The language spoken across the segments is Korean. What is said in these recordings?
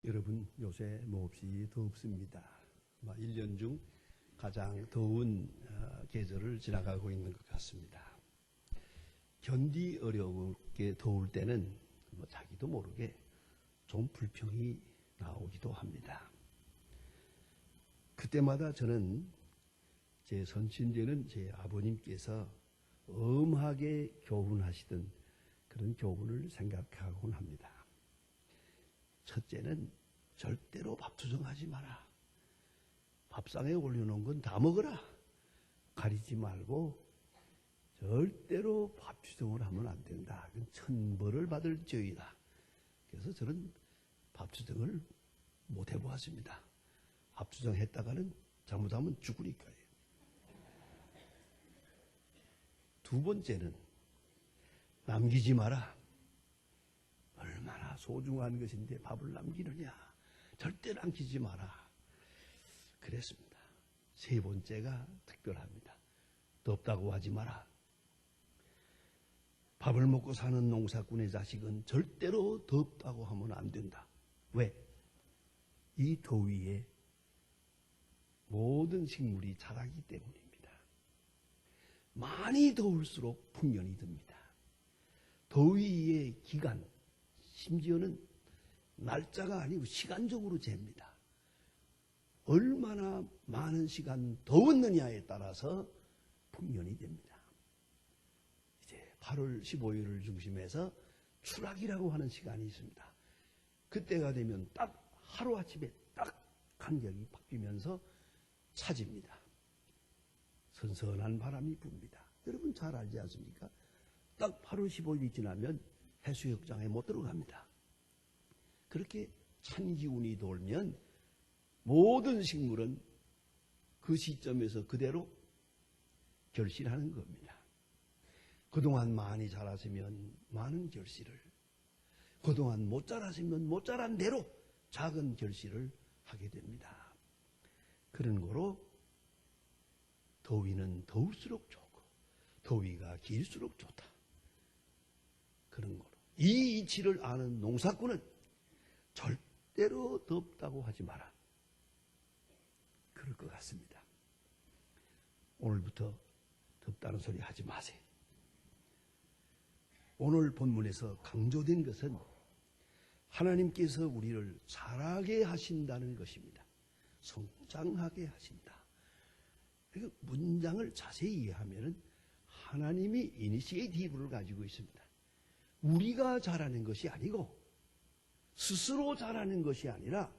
여러분, 요새 몹시 덥습니다. 1년 중 가장 더운 계절을 지나가고 있는 것 같습니다. 견디 어렵게 더울 때는 자기도 모르게 좀 불평이 나오기도 합니다. 그때마다 저는 제 선친되는 제 아버님께서 엄하게 교훈하시던 그런 교훈을 생각하곤 합니다. 첫째는 절대로 밥투정하지 마라. 밥상에 올려놓은 건 다 먹어라. 가리지 말고 절대로 밥투정을 하면 안 된다. 그건 천벌을 받을 죄이다. 그래서 저는 밥투정을 못 해보았습니다. 밥투정 했다가는 잘못하면 죽으니까요. 두 번째는 남기지 마라. 얼마나 소중한 것인데 밥을 남기느냐. 절대 남기지 마라. 그랬습니다. 세 번째가 특별합니다. 덥다고 하지 마라. 밥을 먹고 사는 농사꾼의 자식은 절대로 덥다고 하면 안 된다. 왜? 이 더위에 모든 식물이 자라기 때문입니다. 많이 더울수록 풍년이 듭니다. 더위의 기간, 심지어는 날짜가 아니고 시간적으로 잽니다. 얼마나 많은 시간 더웠느냐에 따라서 풍년이 됩니다. 이제 8월 15일을 중심해서 추락이라고 하는 시간이 있습니다. 그때가 되면 딱 하루아침에 딱 간격이 바뀌면서 차집니다. 선선한 바람이 붑니다. 여러분 잘 알지 않습니까? 딱 8월 15일이 지나면 해수욕장에 못 들어갑니다. 그렇게 찬 기운이 돌면 모든 식물은 그 시점에서 그대로 결실하는 겁니다. 그동안 많이 자랐으면 많은 결실을, 그동안 못 자랐으면 못 자란 대로 작은 결실을 하게 됩니다. 그런 거로 더위는 더울수록 좋고 더위가 길수록 좋다. 그런 거로 이 이치를 아는 농사꾼은 절대로 덥다고 하지 마라. 그럴 것 같습니다. 오늘부터 덥다는 소리 하지 마세요. 오늘 본문에서 강조된 것은 하나님께서 우리를 자라게 하신다는 것입니다. 성장하게 하신다. 그러니까 문장을 자세히 이해하면 하나님이 이니시에이티브를 가지고 있습니다. 우리가 자라는 것이 아니고 스스로 자라는 것이 아니라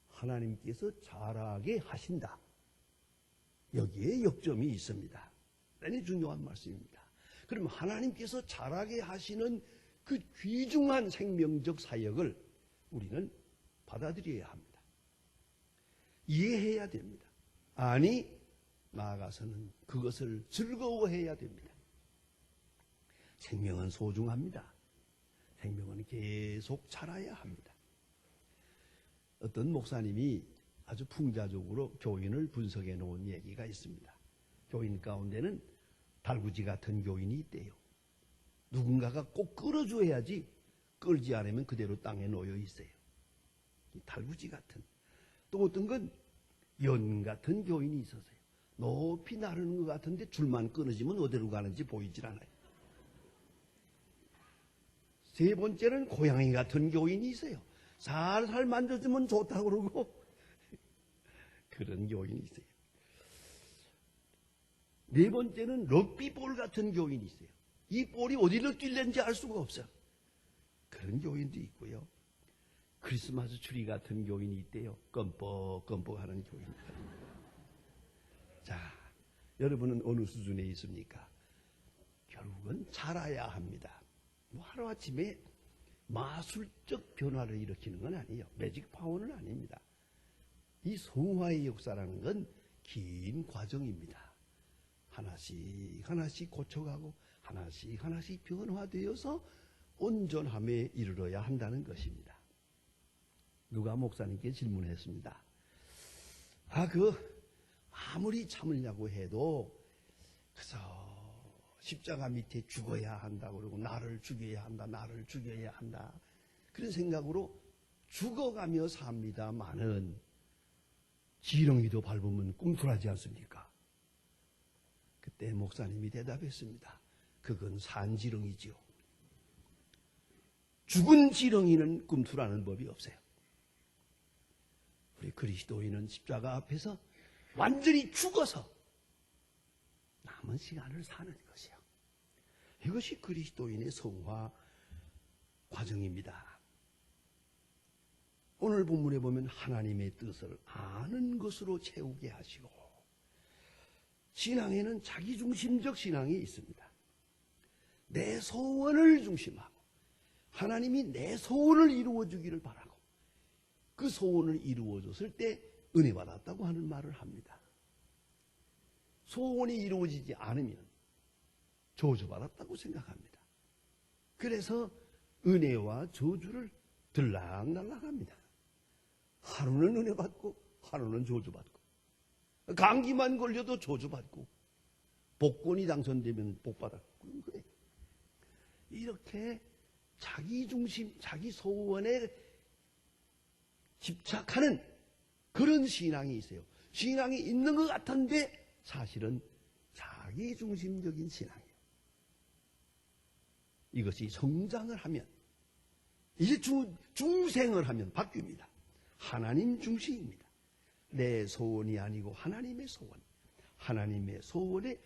하나님께서 자라게 하신다. 여기에 역점이 있습니다. 굉장히 중요한 말씀입니다. 그럼 하나님께서 자라게 하시는 그 귀중한 생명적 사역을 우리는 받아들여야 합니다. 이해해야 됩니다. 아니, 나아가서는 그것을 즐거워해야 됩니다. 생명은 소중합니다. 생명은 계속 자라야 합니다. 어떤 목사님이 아주 풍자적으로 교인을 분석해 놓은 얘기가 있습니다. 교인 가운데는 달구지 같은 교인이 있대요. 누군가가 꼭 끌어줘야지 끌지 않으면 그대로 땅에 놓여 있어요. 달구지 같은. 또 어떤 건 연 같은 교인이 있었어요. 높이 나르는 것 같은데 줄만 끊어지면 어디로 가는지 보이질 않아요. 세 번째는 고양이 같은 교인이 있어요. 살살 만져주면 좋다고 그러고 그런 교인이 있어요. 네 번째는 럭비볼 같은 교인이 있어요. 이 볼이 어디로 뛸는지 알 수가 없어요. 그런 교인도 있고요. 크리스마스 추리 같은 교인이 있대요. 껌뻑껌뻑 하는 교인. 자, 여러분은 어느 수준에 있습니까? 결국은 자라야 합니다. 하루아침에 마술적 변화를 일으키는 건 아니에요. 매직 파워는 아닙니다. 이 성화의 역사라는 건 긴 과정입니다. 하나씩 하나씩 고쳐가고 하나씩 하나씩 변화되어서 온전함에 이르러야 한다는 것입니다. 누가 목사님께 질문했습니다. 아무리 참으려고 해도 그래서 십자가 밑에 죽어야 한다고 그러고 나를 죽여야 한다. 그런 생각으로 죽어가며 삽니다마는 지렁이도 밟으면 꿈틀하지 않습니까? 그때 목사님이 대답했습니다. 그건 산지렁이지요. 죽은 지렁이는 꿈틀하는 법이 없어요. 우리 그리스도인은 십자가 앞에서 완전히 죽어서 남은 시간을 사는 것이요. 이것이 그리스도인의 성화 과정입니다. 오늘 본문에 보면 하나님의 뜻을 아는 것으로 채우게 하시고, 신앙에는 자기중심적 신앙이 있습니다. 내 소원을 중심하고 하나님이 내 소원을 이루어주기를 바라고 그 소원을 이루어줬을 때 은혜 받았다고 하는 말을 합니다. 소원이 이루어지지 않으면 저주받았다고 생각합니다. 그래서 은혜와 저주를 들락날락합니다. 하루는 은혜 받고 하루는 저주받고, 감기만 걸려도 저주받고, 복권이 당선되면 복받았고, 그래. 이렇게 자기 중심, 자기 소원에 집착하는 그런 신앙이 있어요. 신앙이 있는 것 같은데 사실은 자기 중심적인 신앙이에요. 이것이 성장을 하면, 이제 중생을 하면 바뀝니다. 하나님 중심입니다. 내 소원이 아니고 하나님의 소원, 하나님의 소원에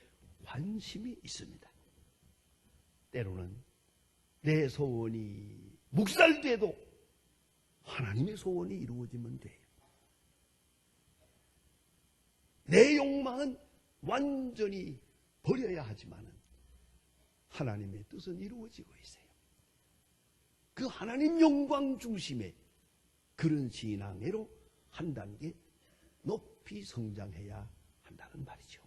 관심이 있습니다. 때로는 내 소원이 묵살돼도 하나님의 소원이 이루어지면 돼요. 내 욕망은 완전히 버려야 하지만 하나님의 뜻은 이루어지고 있어요. 그 하나님 영광 중심의 그런 신앙으로 한 단계 높이 성장해야 한다는 말이죠.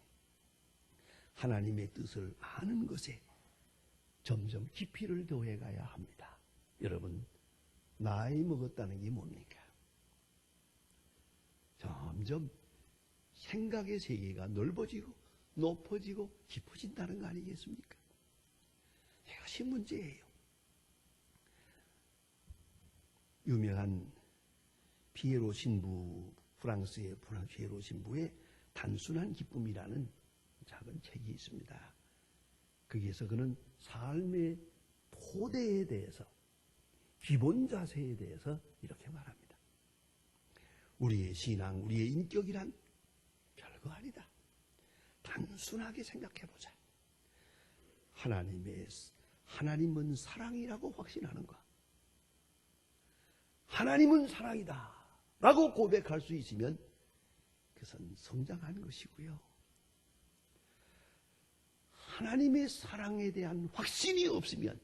하나님의 뜻을 아는 것에 점점 깊이를 더해가야 합니다. 여러분, 나이 먹었다는 게 뭡니까? 점점 생각의 세계가 넓어지고 높아지고 깊어진다는 거 아니겠습니까? 이것이 문제예요. 유명한 피에로 신부, 프랑스의 피에로 신부의 단순한 기쁨이라는 작은 책이 있습니다. 거기에서 그는 삶의 토대에 대해서, 기본 자세에 대해서 이렇게 말합니다. 우리의 신앙, 우리의 인격이란 별거 아니다. 단순하게 생각해보자. 하나님은 사랑이라고 확신하는 것. 하나님은 사랑이다 라고 고백할 수 있으면 그것은 성장한 것이고요. 하나님의 사랑에 대한 확신이 없으면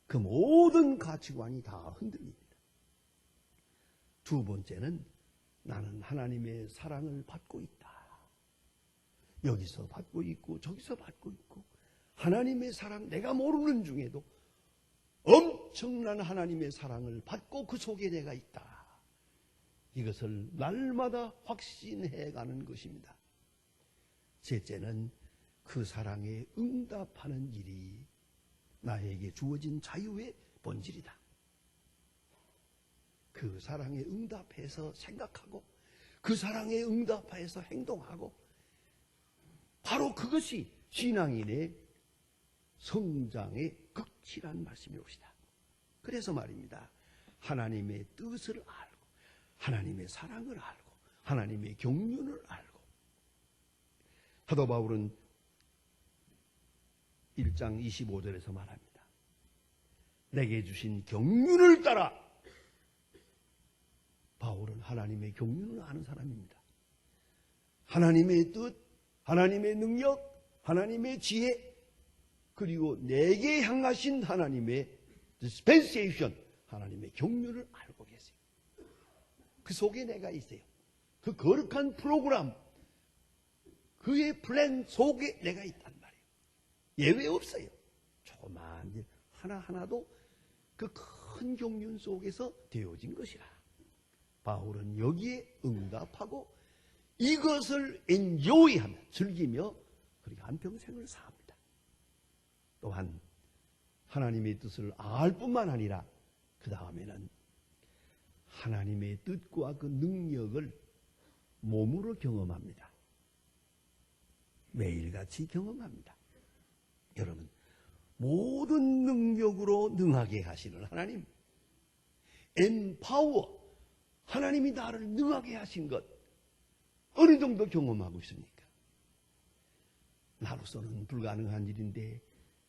그 모든 가치관이 다 흔들립니다. 두 번째는 나는 하나님의 사랑을 받고 있다. 여기서 받고 있고 저기서 받고 있고, 하나님의 사랑, 내가 모르는 중에도 엄청난 하나님의 사랑을 받고 그 속에 내가 있다. 이것을 날마다 확신해가는 것입니다. 셋째는 그 사랑에 응답하는 일이 나에게 주어진 자유의 본질이다. 그 사랑에 응답해서 생각하고 그 사랑에 응답해서 행동하고, 바로 그것이 신앙인의 성장의 극치란 말씀이옵시다. 그래서 말입니다. 하나님의 뜻을 알고 하나님의 사랑을 알고 하나님의 경륜을 알고, 사도 바울은 1장 25절에서 말합니다. 내게 주신 경륜을 따라. 바울은 하나님의 경륜을 아는 사람입니다. 하나님의 뜻, 하나님의 능력, 하나님의 지혜, 그리고 내게 향하신 하나님의 디스펜세이션, 하나님의 경륜을 알고 계세요. 그 속에 내가 있어요. 그 거룩한 프로그램, 그의 플랜 속에 내가 있단 말이에요. 예외 없어요. 조그만 일 하나하나도 그 큰 경륜 속에서 되어진 것이라. 바울은 여기에 응답하고 이것을 엔조이하며 즐기며 그렇게 한평생을 삽니다. 또한 하나님의 뜻을 알 뿐만 아니라 그 다음에는 하나님의 뜻과 그 능력을 몸으로 경험합니다. 매일같이 경험합니다. 여러분, 모든 능력으로 능하게 하시는 하나님, empower, 하나님이 나를 능하게 하신 것 어느 정도 경험하고 있습니까? 나로서는 불가능한 일인데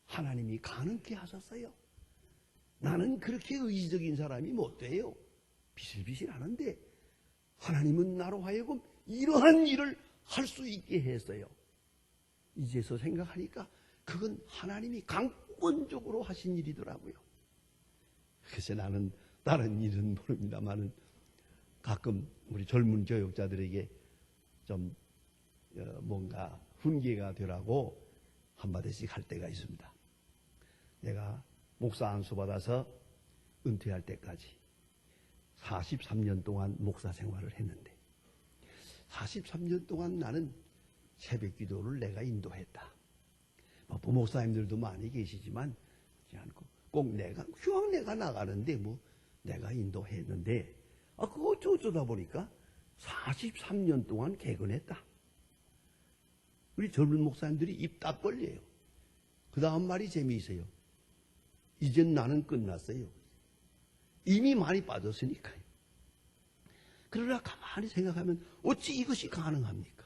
하나님이 가능케 하셨어요. 나는 그렇게 의지적인 사람이 못 돼요. 비실비실하는데 하나님은 나로 하여금 이러한 일을 할 수 있게 했어요. 이제서 생각하니까 그건 하나님이 강권적으로 하신 일이더라고요. 그래서 나는 다른 일은 모릅니다만은 가끔 우리 젊은 교육자들에게 좀 뭔가 훈계가 되라고 한마디씩 할 때가 있습니다. 내가 목사 안수 받아서 은퇴할 때까지 43년 동안 목사 생활을 했는데 43년 동안 나는 새벽 기도를 내가 인도했다. 부목사님들도 많이 계시지만 꼭 휴학 내가 나가는데 내가 인도했는데 그거 어쩌다 보니까 43년 동안 개근했다. 우리 젊은 목사님들이 입 딱 벌려요. 그 다음 말이 재미있어요. 이젠 나는 끝났어요. 이미 많이 빠졌으니까요. 그러나 가만히 생각하면 어찌 이것이 가능합니까?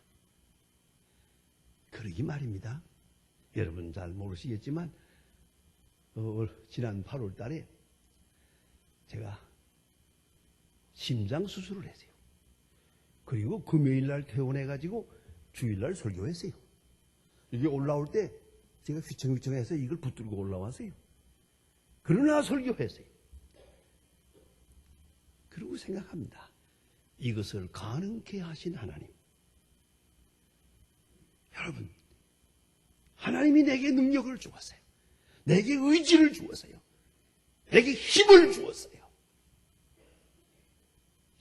그러기 말입니다. 여러분 잘 모르시겠지만 지난 8월 달에 제가 심장 수술을 했어요. 그리고 금요일 날 퇴원해가지고 주일날 설교했어요. 이게 올라올 때 제가 휘청휘청해서 이걸 붙들고 올라왔어요. 그러나 설교했어요. 그리고 생각합니다. 이것을 가능케 하신 하나님. 여러분, 하나님이 내게 능력을 주었어요. 내게 의지를 주었어요. 내게 힘을 주었어요.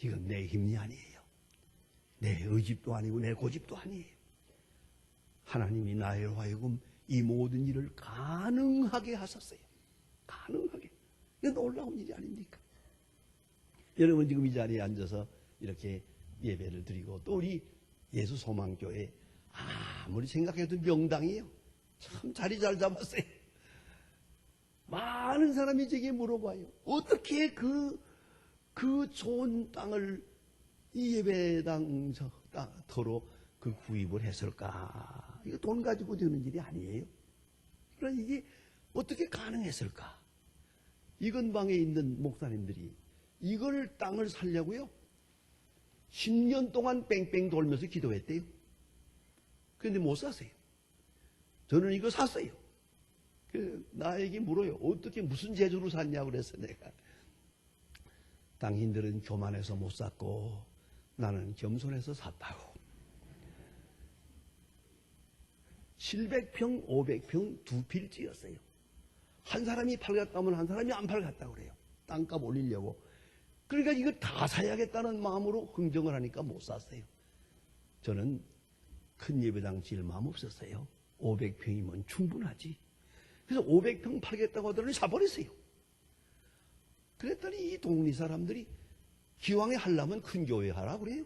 이건 내 힘이 아니에요. 내 의집도 아니고 내 고집도 아니에요. 하나님이 나의 하여금 이 모든 일을 가능하게 하셨어요. 가능하게. 이건 놀라운 일이 아닙니까? 여러분 지금 이 자리에 앉아서 이렇게 예배를 드리고 또 우리 예수소망교회 아무리 생각해도 명당이에요. 참 자리 잘 잡았어요. 많은 사람이 제게 물어봐요. 어떻게 그 좋은 땅을 이 예배당 터로 그 구입을 했을까? 이거 돈 가지고 되는 일이 아니에요. 그러나 이게 어떻게 가능했을까? 이 근방에 있는 목사님들이 이걸 땅을 살려고요. 10년 동안 뺑뺑 돌면서 기도했대요. 그런데 못 샀어요. 저는 이거 샀어요. 나에게 물어요. 어떻게 무슨 재주로 샀냐고 그래서 내가. 당신들은 교만해서 못 샀고 나는 겸손해서 샀다고. 700평, 500평 두 필지였어요. 한 사람이 팔겠다면 한 사람이 안 팔겠다고 그래요. 땅값 올리려고. 그러니까 이거 다 사야겠다는 마음으로 흥정을 하니까 못 샀어요. 저는 큰 예배당 지을 마음 없었어요. 500평이면 충분하지. 그래서 500평 팔겠다고 하더니 사버렸어요. 그랬더니 이 동리 사람들이 기왕에 하려면 큰 교회 하라 그래요.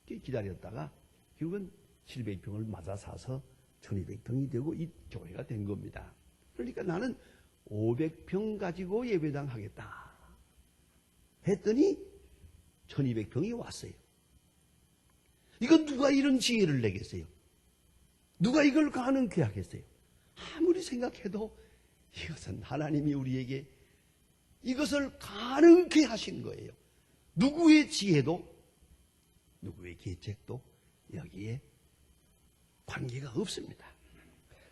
기다렸다가 결국은 700평을 맞아 사서 1200평이 되고 이 교회가 된 겁니다. 그러니까 나는 500평 가지고 예배당 하겠다 했더니 1200평이 왔어요. 이건 누가 이런 지혜를 내겠어요? 누가 이걸 가능케 하겠어요? 아무리 생각해도 이것은 하나님이 우리에게 이것을 가능케 하신 거예요. 누구의 지혜도 누구의 계책도 여기에 관계가 없습니다.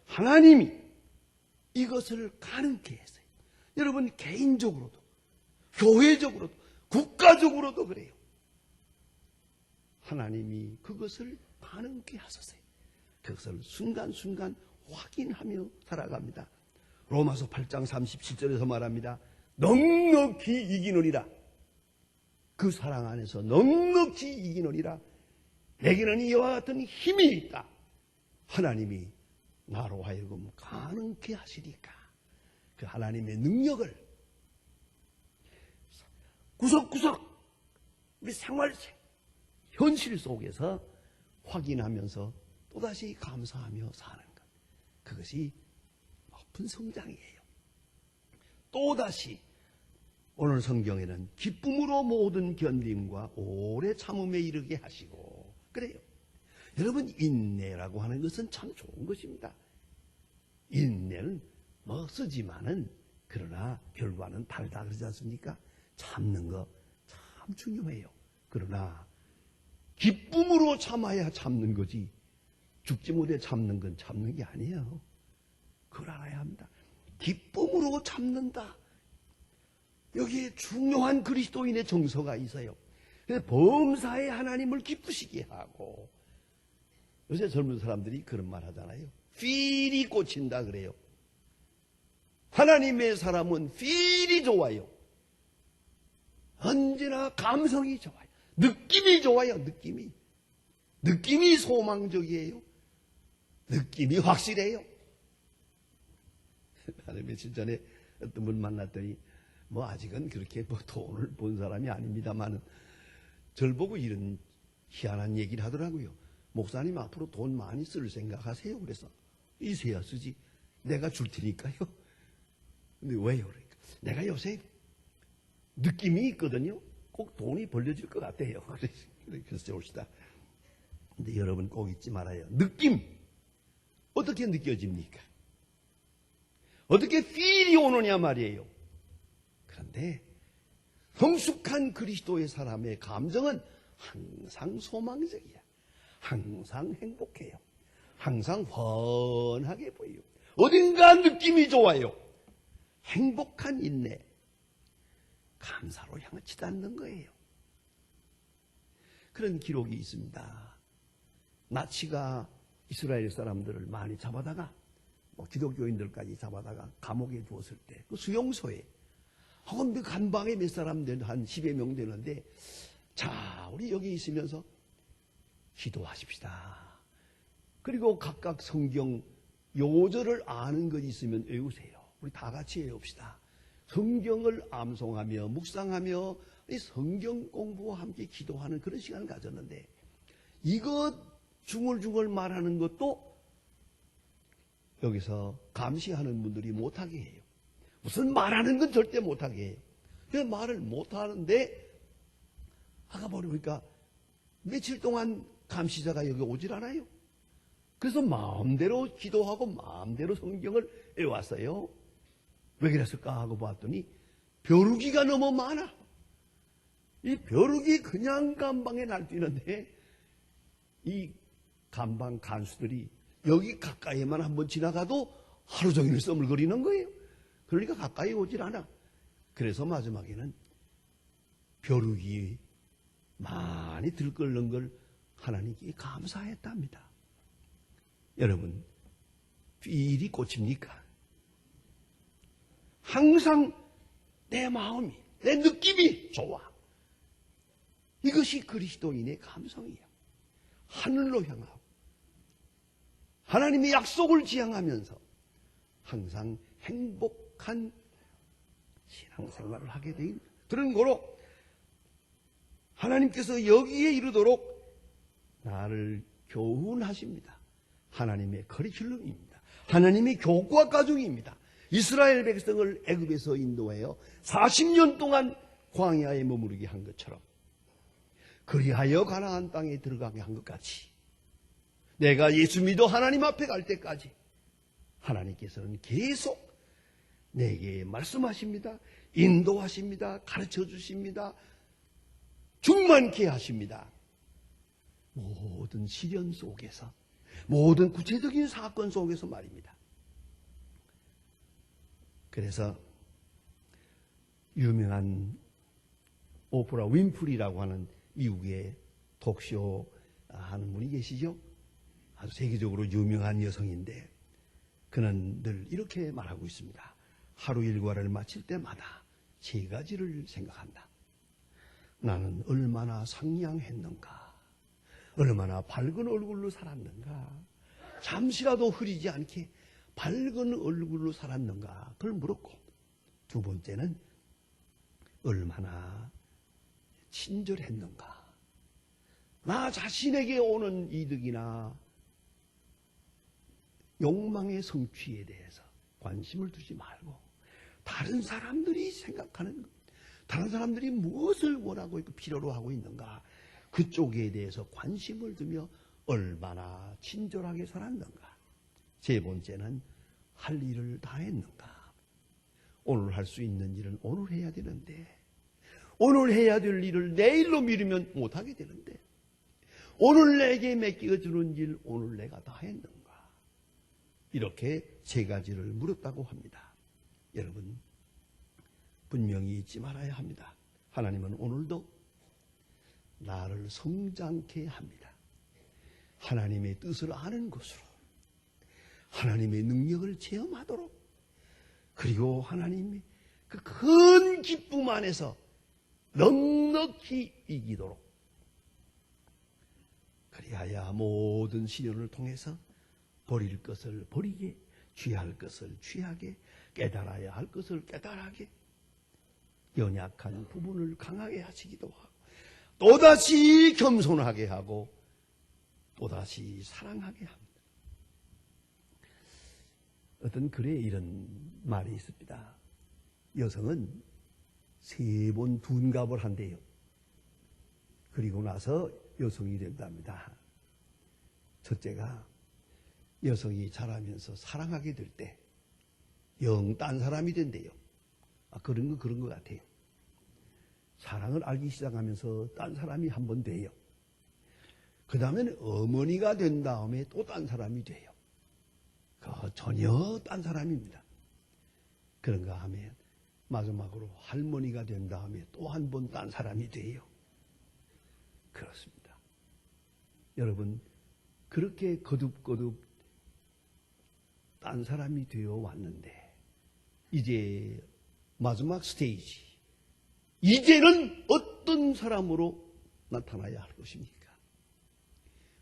하나님이 이것을 가능케 했어요. 여러분 개인적으로도 교회적으로도 국가적으로도 그래요. 하나님이 그것을 가능케 하셨어요. 그것을 순간순간 확인하며 살아갑니다. 로마서 8장 37절에서 말합니다. 넉넉히 이기느니라. 그 사랑 안에서 넉넉히 이기느니라. 내게는 이와 같은 힘이 있다. 하나님이 나로 하여금 가능케 하시니까 그 하나님의 능력을 구석구석 우리 생활, 현실 속에서 확인하면서 또다시 감사하며 사는 것. 그것이 높은 성장이에요. 또다시 오늘 성경에는 기쁨으로 모든 견딤과 오래 참음에 이르게 하시고 그래요. 여러분, 인내라고 하는 것은 참 좋은 것입니다. 인내는 쓰지만은 그러나 결과는 다르다 그러지 않습니까? 참는 거 참 중요해요. 그러나 기쁨으로 참아야 참는 거지 죽지 못해 참는 건 참는 게 아니에요. 그걸 알아야 합니다. 기쁨으로 참는다. 여기에 중요한 그리스도인의 정서가 있어요. 범사에 하나님을 기쁘시게 하고, 요새 젊은 사람들이 그런 말 하잖아요. 필이 꽂힌다 그래요. 하나님의 사람은 필이 좋아요. 언제나 감성이 좋아요. 느낌이 좋아요. 느낌이 소망적이에요. 느낌이 확실해요. 나는 며칠 전에 어떤 분 만났더니 아직은 그렇게 돈을 본 사람이 아닙니다만 절 보고 이런 희한한 얘기를 하더라고요. 목사님 앞으로 돈 많이 쓸 생각하세요? 그래서 이세야 쓰지. 내가 줄 테니까요. 근데 왜요? 그러니까 내가 요새 느낌이 있거든요. 꼭 돈이 벌려질 것 같아요. 그래서 옵시다. 근데 여러분 꼭 잊지 말아요. 느낌 어떻게 느껴집니까? 어떻게 필이 오느냐 말이에요. 그런데 성숙한 그리스도의 사람의 감정은 항상 소망적이야. 항상 행복해요. 항상 훤하게 보여요. 어딘가 느낌이 좋아요. 행복한 인내, 감사로 향하지 않는 거예요. 그런 기록이 있습니다. 나치가 이스라엘 사람들을 많이 잡아다가 기독교인들까지 잡아다가 감옥에 두었을 때 그 수용소에 혹은 그 간방에 몇 사람 한 10여 명 되는데, 자, 우리 여기 있으면서 기도하십시다. 그리고 각각 성경 요절을 아는 것 있으면 외우세요. 우리 다 같이 외웁시다. 성경을 암송하며 묵상하며 성경 공부와 함께 기도하는 그런 시간을 가졌는데, 이것 중얼중얼 말하는 것도 여기서 감시하는 분들이 못하게 해요. 무슨 말하는 건 절대 못하게 해요. 그래서 말을 못하는데 아까 보니까 며칠 동안 감시자가 여기 오질 않아요. 그래서 마음대로 기도하고 마음대로 성경을 외웠어요. 왜 그랬을까 하고 봤더니 벼루기가 너무 많아. 이 벼룩이 그냥 감방에 날뛰는데 이 감방 간수들이 여기 가까이만 한번 지나가도 하루 종일 써물거리는 거예요. 그러니까 가까이 오질 않아. 그래서 마지막에는 벼룩이 많이 들끓는 걸 하나님께 감사했답니다. 여러분, 필이 꽂힙니까? 항상 내 마음이, 내 느낌이 좋아. 이것이 그리스도인의 감성이에요. 하늘로 향하고 하나님의 약속을 지향하면서 항상 행복한 신앙생활을 하게 된 그런 거로 하나님께서 여기에 이르도록 나를 교훈하십니다. 하나님의 커리큘럼입니다. 하나님의 교과 과정입니다. 이스라엘 백성을 애굽에서 인도하여 40년 동안 광야에 머무르게 한 것처럼 그리하여 가나안 땅에 들어가게 한 것 같이 내가 예수 믿어 하나님 앞에 갈 때까지 하나님께서는 계속 내게 말씀하십니다. 인도하십니다. 가르쳐 주십니다. 충만케 하십니다. 모든 시련 속에서, 모든 구체적인 사건 속에서 말입니다. 그래서 유명한 오프라 윈프리라고 하는 미국의 톡쇼 하는 분이 계시죠? 아주 세계적으로 유명한 여성인데 그는 늘 이렇게 말하고 있습니다. 하루 일과를 마칠 때마다 세 가지를 생각한다. 나는 얼마나 상냥했는가? 얼마나 밝은 얼굴로 살았는가? 잠시라도 흐리지 않게 밝은 얼굴로 살았는가? 그걸 물었고, 두 번째는 얼마나 친절했는가? 나 자신에게 오는 이득이나 욕망의 성취에 대해서 관심을 두지 말고 다른 사람들이 생각하는 것, 다른 사람들이 무엇을 원하고 있고 필요로 하고 있는가, 그쪽에 대해서 관심을 두며 얼마나 친절하게 살았는가. 세 번째는 할 일을 다 했는가. 오늘 할 수 있는 일은 오늘 해야 되는데, 오늘 해야 될 일을 내일로 미루면 못하게 되는데, 오늘 내게 맡겨주는 일 오늘 내가 다 했는가. 이렇게 세 가지를 물었다고 합니다. 여러분, 분명히 잊지 말아야 합니다. 하나님은 오늘도 나를 성장케 합니다. 하나님의 뜻을 아는 것으로, 하나님의 능력을 체험하도록, 그리고 하나님의 그 큰 기쁨 안에서 넉넉히 이기도록, 그리하여 모든 시련을 통해서 버릴 것을 버리게, 취할 것을 취하게, 깨달아야 할 것을 깨달하게, 연약한 부분을 강하게 하시기도 하고, 또다시 겸손하게 하고, 또다시 사랑하게 합니다. 어떤 글에 이런 말이 있습니다. 여성은 3번 둔갑을 한대요. 그리고 나서 여성이 된답니다. 첫째가 여성이 자라면서 사랑하게 될 때 영 딴 사람이 된대요. 그런 것 같아요. 사랑을 알기 시작하면서 딴 사람이 한 번 돼요. 그 다음에는 어머니가 된 다음에 또 딴 사람이 돼요. 전혀 딴 사람입니다. 그런가 하면 마지막으로 할머니가 된 다음에 또 한 번 딴 사람이 돼요. 그렇습니다. 여러분, 그렇게 거듭거듭 딴 사람이 되어 왔는데, 이제 마지막 스테이지, 이제는 어떤 사람으로 나타나야 할 것입니까?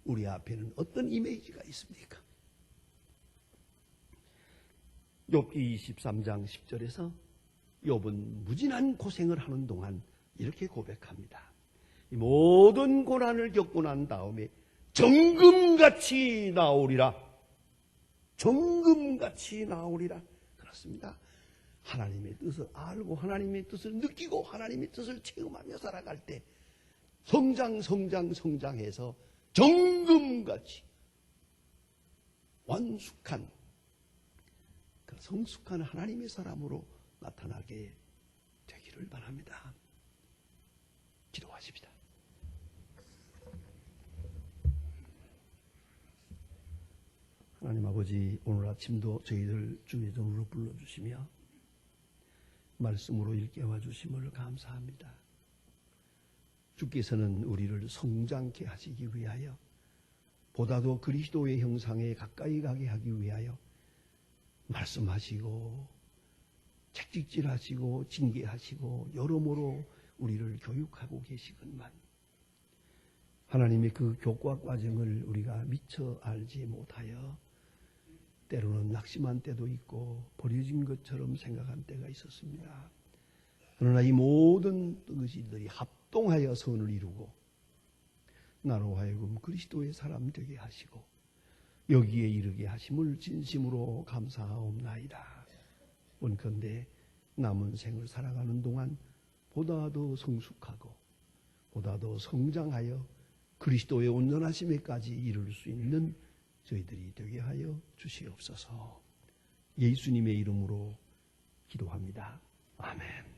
우리 앞에는 어떤 이미지가 있습니까? 욥기 23장 10절에서 욥은 무진한 고생을 하는 동안 이렇게 고백합니다. 이 모든 고난을 겪고 난 다음에 정금같이 나오리라. 정금같이 나오리라. 그렇습니다. 하나님의 뜻을 알고 하나님의 뜻을 느끼고 하나님의 뜻을 체험하며 살아갈 때 성장해서 정금같이 완숙한, 그 성숙한 하나님의 사람으로 나타나게 되기를 바랍니다. 기도하십시다. 하나님 아버지, 오늘 아침도 저희들 주의 이름으로 불러주시며 말씀으로 일깨워 주심을 감사합니다. 주께서는 우리를 성장케 하시기 위하여, 보다도 그리스도의 형상에 가까이 가게 하기 위하여 말씀하시고 책찍질하시고 징계하시고 여러모로 우리를 교육하고 계시건만, 하나님의 그 교과 과정을 우리가 미처 알지 못하여 때로는 낙심한 때도 있고 버려진 것처럼 생각한 때가 있었습니다. 그러나 이 모든 것들이 합동하여 선을 이루고 나로 하여금 그리스도의 사람 되게 하시고 여기에 이르게 하심을 진심으로 감사하옵나이다. 원컨대 남은 생을 살아가는 동안 보다 더 성숙하고 보다 더 성장하여 그리스도의 온전하심에까지 이룰 수 있는 저희들이 되게 하여 주시옵소서. 예수님의 이름으로 기도합니다. 아멘.